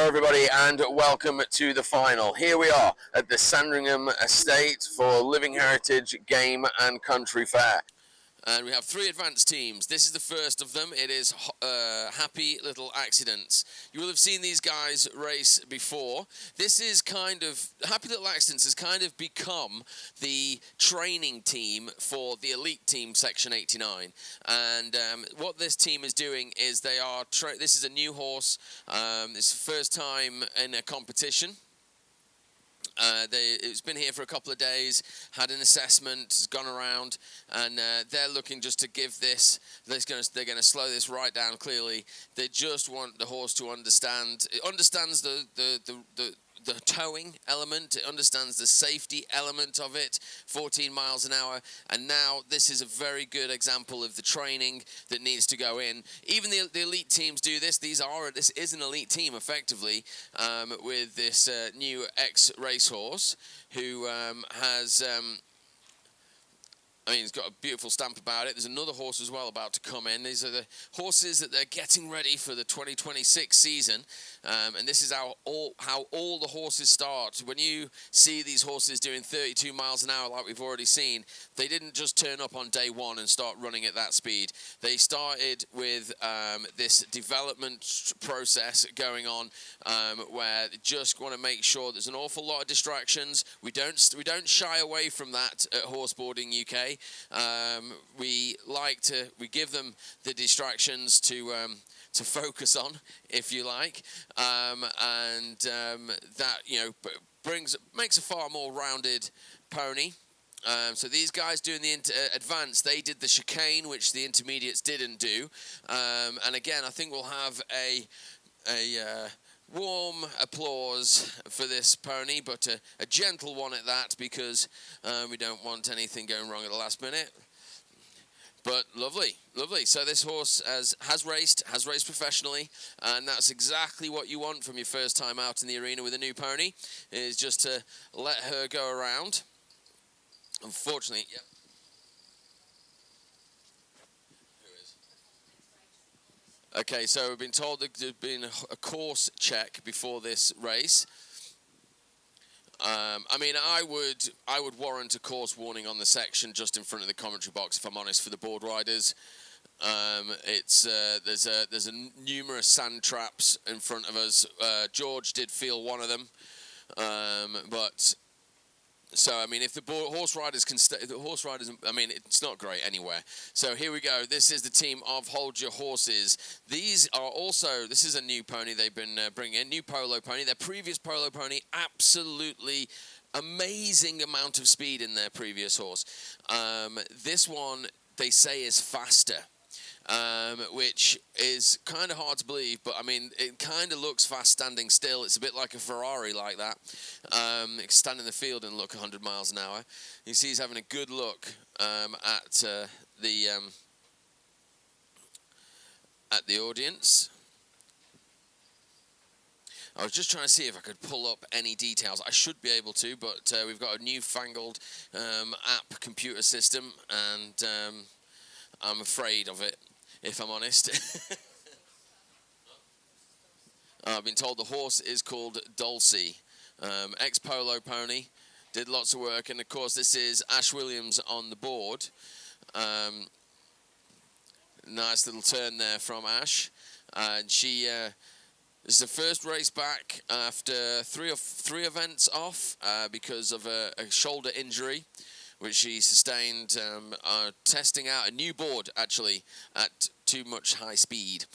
Hello everybody and welcome to the final. Here we are at the Sandringham Estate for Living Heritage Game and Country Fair. And we have 3 advanced teams. This is the first of them. It is Happy Little Accidents. You will have seen these guys race before. This is kind of, Happy Little Accidents has kind of become the training team for the elite team, Section 89. And what this team is doing is they are, this is a new horse. It's the first time in a competition. It's been here for a couple of days, had an assessment, has gone around, and they're looking just to give this. They're going to slow this right down. Clearly, they just want the horse to understand. It understands the towing element, it understands the safety element of it, 14 miles an hour, and now this is a very good example of the training that needs to go in. Even the elite teams do this. This is an elite team, effectively, with this new ex-racehorse who has... he's got a beautiful stamp about it. There's another horse as well about to come in. These are the horses that they're getting ready for the 2026 season. And this is how all the horses start. When you see these horses doing 32 miles an hour like we've already seen, they didn't just turn up on day one and start running at that speed. They started with this development process going on where they just want to make sure there's an awful lot of distractions. We don't shy away from that at Horseboarding UK. We give them the distractions to focus on, if you like, that makes a far more rounded pony. So these guys doing the advance, they did the chicane, which the intermediates didn't do, and again, I think we'll have a warm applause for this pony, but a gentle one at that, because we don't want anything going wrong at the last minute. But lovely, lovely. So this horse has raced professionally, and that's exactly what you want from your first time out in the arena with a new pony, is just to let her go around. Unfortunately, yeah. Okay, so we've been told that there's been a course check before this race. I would warrant a course warning on the section just in front of the commentary box, if I'm honest, for the board riders. There's numerous sand traps in front of us. George did feel one of them, So, if the horse riders can stay, it's not great anywhere. So here we go. This is the team of Hold Your Horses. This is a new pony they've been bringing in, new polo pony. Their previous polo pony, absolutely amazing amount of speed in their previous horse. This one, they say, is faster. Which is kind of hard to believe, but it kind of looks fast standing still. It's a bit like a Ferrari like that. It can stand in the field and look 100 miles an hour. You see he's having a good look at the audience. I was just trying to see if I could pull up any details. I should be able to, but we've got a newfangled app computer system, and I'm afraid of it, if I'm honest. I've been told the horse is called Dulcie. Ex-polo pony, did lots of work, and of course this is Ash Williams on the board. Nice little turn there from Ash, and she this is the first race back after three events off because of a shoulder injury, which she sustained testing out a new board, actually, at too much high speed.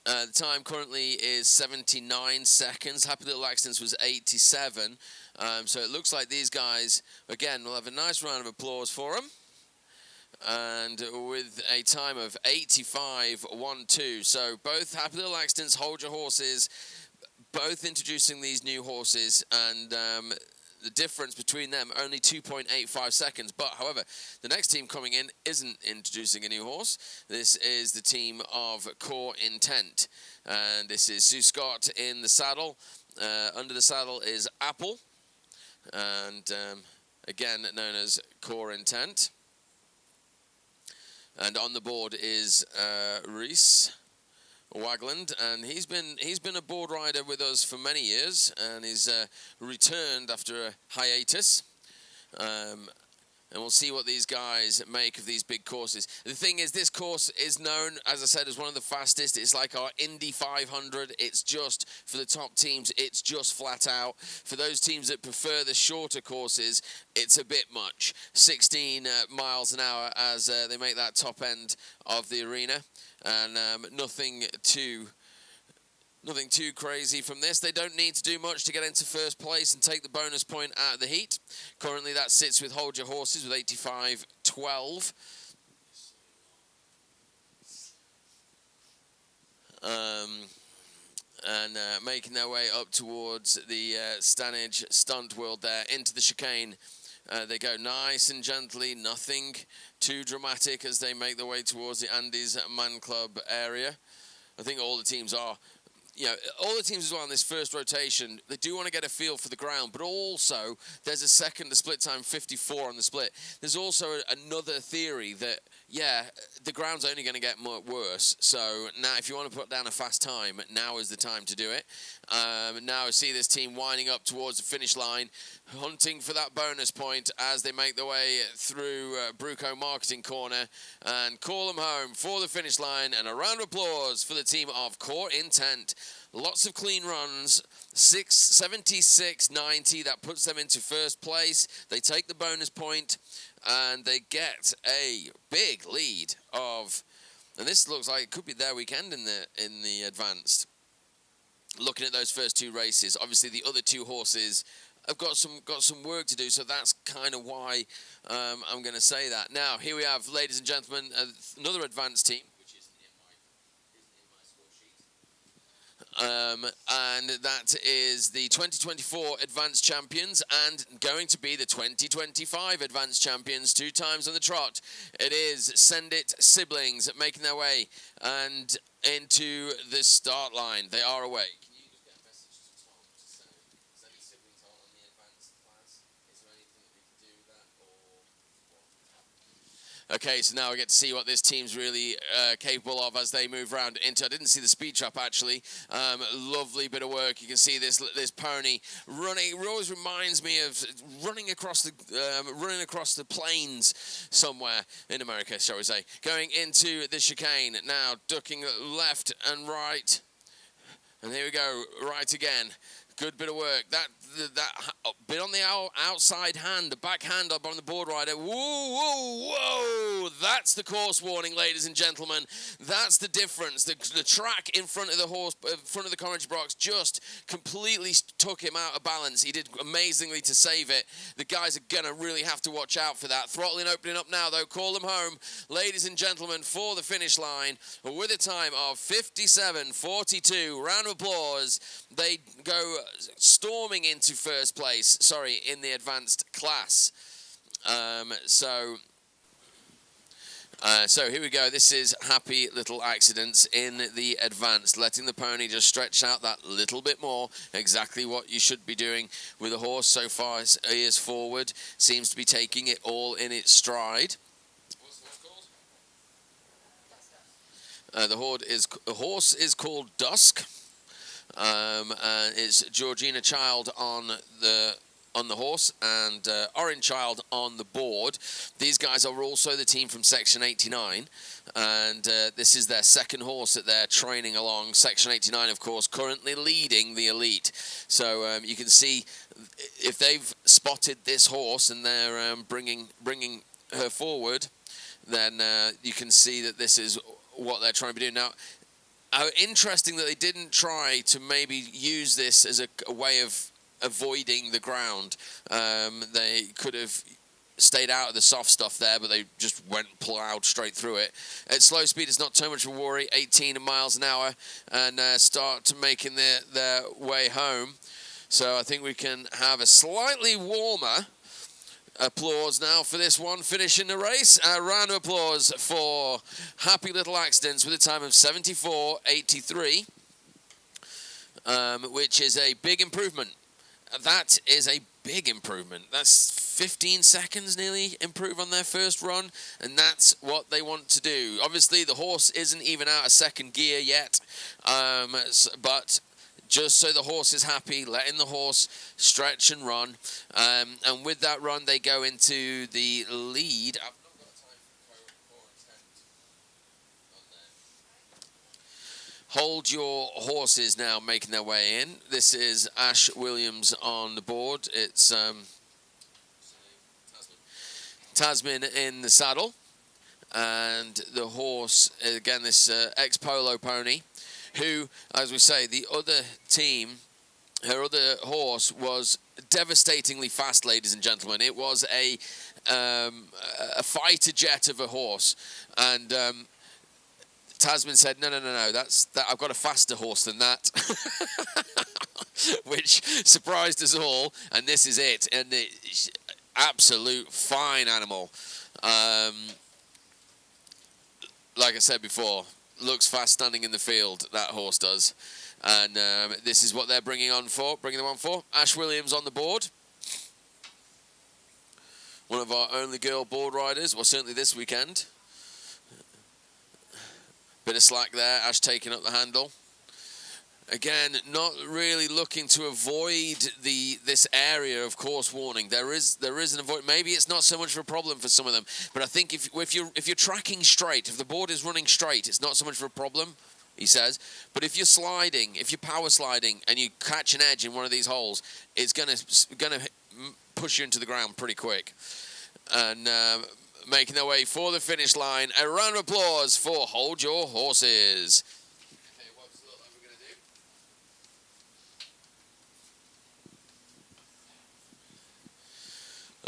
The time currently is 79 seconds. Happy Little Accidents was 87. So it looks like these guys, again, will have a nice round of applause for them. And with a time of 85.12. So both Happy Little Accidents, Hold Your Horses, both introducing these new horses, and the difference between them, only 2.85 seconds. But, however, the next team coming in isn't introducing a new horse. This is the team of Core Intent. And this is Sue Scott in the saddle. Under the saddle is Apple. And, again, known as Core Intent. And on the board is Reese Wagland, and he's been a board rider with us for many years, and he's returned after a hiatus. And we'll see what these guys make of these big courses. The thing is, this course is known, as I said, as one of the fastest. It's like our Indy 500. It's just, for the top teams, it's just flat out. For those teams that prefer the shorter courses, it's a bit much. 16 miles an hour as they make that top end of the arena. And nothing too crazy from this. They don't need to do much to get into first place and take the bonus point out of the heat. Currently, that sits with Hold Your Horses with 85.12. Making their way up towards the Stanage Stunt World there, into the chicane. They go nice and gently, nothing too dramatic as they make their way towards the Andes Man Club area. I think all the teams are. All the teams as well in this first rotation, they do want to get a feel for the ground, but also there's a second, the split time 54 on the split. There's also another theory that, the ground's only going to get worse. So now if you want to put down a fast time, now is the time to do it. Now I see this team winding up towards the finish line, hunting for that bonus point as they make their way through Bruco Marketing Corner and call them home for the finish line. And a round of applause for the team of Core Intent. Lots of clean runs, 76.90. That puts them into first place. They take the bonus point, and they get a big lead of, and this looks like it could be their weekend in the advanced. Looking at those first two races, obviously the other two horses have got some work to do, so that's kind of why I'm going to say that. Now, here we have, ladies and gentlemen, another advanced team. And that is the 2024 Advanced Champions and going to be the 2025 Advanced Champions 2 times on the trot. It is Send It Siblings making their way and into the start line. They are away. Can you just get a message to Tom to say Send It Siblings are on the advanced class? Is there anything that we can do with that, or what? Okay, so now we get to see what this team's really capable of as they move around into. I didn't see the speed trap actually. Lovely bit of work. You can see this pony running. It always reminds me of running across the plains somewhere in America, shall we say. Going into the chicane now, ducking left and right, and here we go, right again. Good bit of work. That bit on the outside hand, the back hand up on the board rider. Whoa, whoa, whoa! That's the course warning, ladies and gentlemen. That's the difference. The track in front of the front of the commentary box just completely took him out of balance. He did amazingly to save it. The guys are gonna really have to watch out for that. Throttling opening up now, though. Call them home, ladies and gentlemen, for the finish line with a time of 57.42. Round of applause. They go storming into first place, in the advanced class. So here we go. This is Happy Little Accidents in the advanced, letting the pony just stretch out that little bit more. Exactly what you should be doing with a horse so far as ears forward. Seems to be taking it all in its stride. What's called? The horse is called Dusk. And it's Georgina Child on the horse and Orange Child on the board. These guys are also the team from Section 89, and this is their second horse that they're training along. Section 89, of course, currently leading the elite. So you can see if they've spotted this horse and they're bringing her forward, then you can see that this is what they're trying to be doing now. Interesting that they didn't try to maybe use this as a way of avoiding the ground. They could have stayed out of the soft stuff there, but they just plowed straight through it. At slow speed, it's not too much of a worry, 18 miles an hour, and start to making their way home. So I think we can have a slightly warmer applause now for this one, finishing the race. A round of applause for Happy Little Accidents with a time of 74.83, which is a big improvement. That is a big improvement. That's 15 seconds nearly improve on their first run, and that's what they want to do. Obviously, the horse isn't even out of second gear yet, but just so the horse is happy, letting the horse stretch and run. And with that run, they go into the lead. I've not got time for core intent on there. Hold Your Horses now making their way in. This is Ash Williams on the board. It's Tasman in the saddle. And the horse, again, this ex-polo pony, who, as we say, the other team, her other horse was devastatingly fast, ladies and gentlemen. It was a fighter jet of a horse, and Tasman said, "No, I've got a faster horse than that," which surprised us all. And this is it, and it's absolute fine animal. Like I said before, looks fast standing in the field, that horse does. And this is what they're bringing them on for. Ash Williams on the board. One of our only girl board riders, well, certainly this weekend. Bit of slack there, Ash taking up the handle. Again, not really looking to avoid this area of course warning. There is an avoid. Maybe it's not so much of a problem for some of them, but I think if you're tracking straight, if the board is running straight, it's not so much of a problem, he says. But if you're sliding, if you're power sliding, and you catch an edge in one of these holes, it's gonna push you into the ground pretty quick. And making their way for the finish line. A round of applause for Hold Your Horses.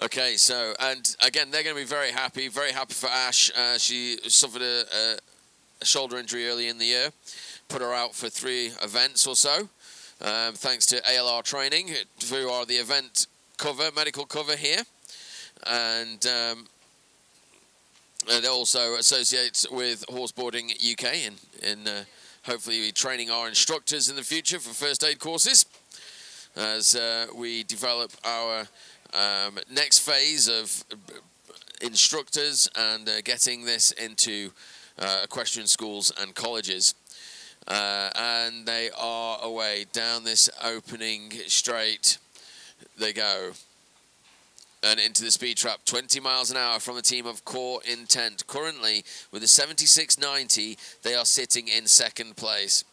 Okay, so, and again, they're going to be very happy for Ash. She suffered a shoulder injury early in the year, put her out for 3 events or so, thanks to ALR training, who are the event cover, medical cover here. And they also associate with Horseboarding UK in hopefully training our instructors in the future for first aid courses as we develop our next phase of instructors and getting this into equestrian schools and colleges. And they are away down this opening straight. They go. And into the speed trap, 20 miles an hour from the team of Core Intent. Currently, with a 76.90, they are sitting in second place.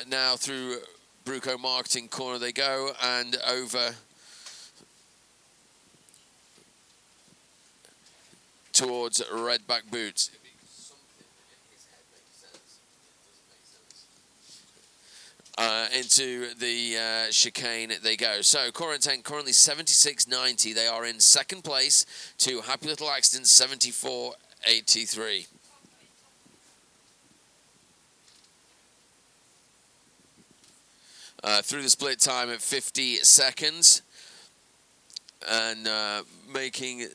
Now through Bruco Marketing Corner they go, and over towards Redback Boots. Into the chicane they go. So Core Intent currently 76.90. They are in second place to Happy Little Accident 74.83. Through the split time at 50 seconds, and making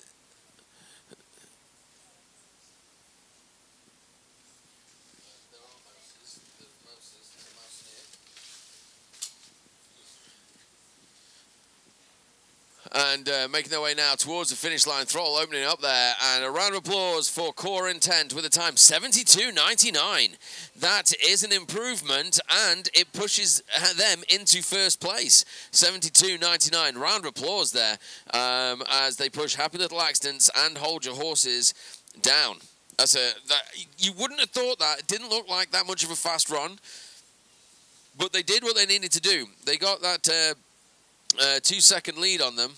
making their way now towards the finish line. Throttle opening up there, and a round of applause for Core Intent with a time 72.99. That is an improvement, and it pushes them into first place. 72.99. Round of applause there as they push Happy Little Accidents and Hold Your Horses down. You wouldn't have thought that. It didn't look like that much of a fast run, but they did what they needed to do. They got that 2-second lead on them